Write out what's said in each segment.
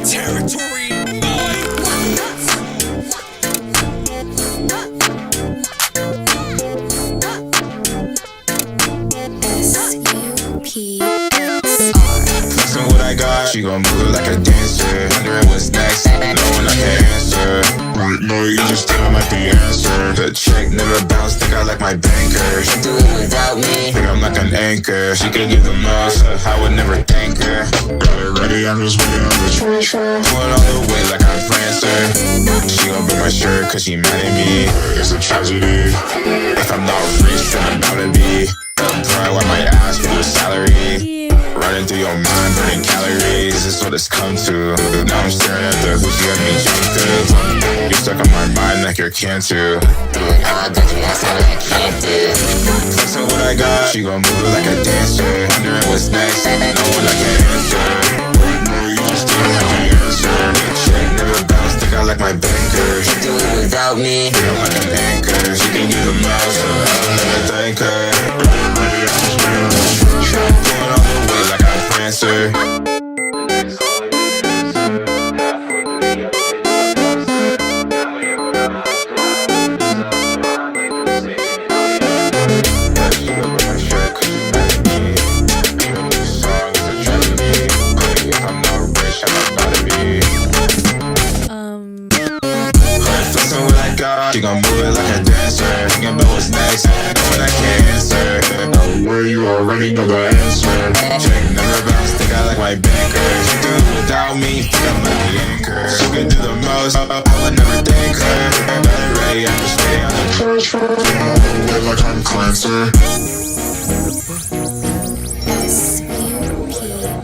territory, Flexing what I got, she gon' move it like a dancer. Wondering what's next, knowing I can't answer. Right now you just still like the answer. The check never bounced, think I like my banker. She do it without me, think I'm like an anchor. She could give the most, I would never thank her. Got it ready, I'm just waiting on the transfer. Pulling all the way like I'm Prancer. She gon' break my shirt cause she mad at me. It's a tragedy, if I'm not rich then I'm bound to be. Pride wipe my ass for your salary. Running through your mind, burning calories. This is what it's come to. Now I'm staring at the hoochie got me jumped through. You're stuck on my mind like you're cancer. How I got you, that's all I can't do. Flexing what I got, she gon' move it like a dancer. Wondering what's next, no one I can answer. Right now you just don't have the answer. Check never bounce, think I like my banker. She do it without me, think I'm like an anchor. She can give the most, I'll never thank her. Going all the way like I'm Prancer. She gon' move it like a dancer. Thinking about what's next, knowing I can't answer. Where you already know the answer. Check never bounce, think I like my banker. She do it without me, think I'm like the anchor. She can do the most, I would never thank her. Got it ready, I'm just waiting on the transfer. Like I'm Clancer.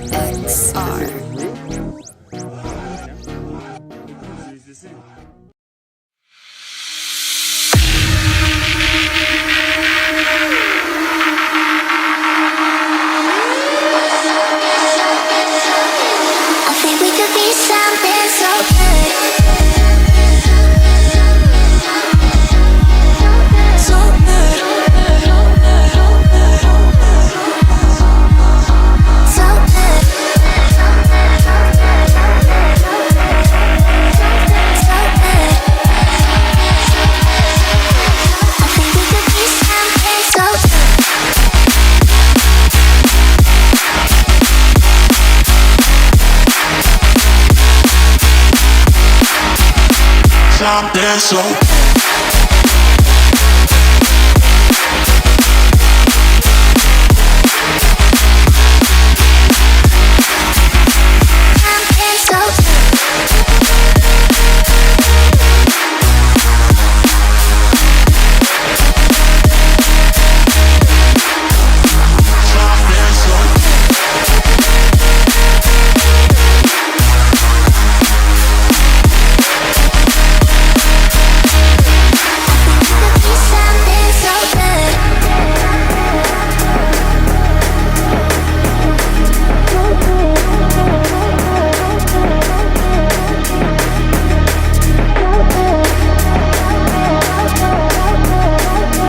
SUPXR. Something so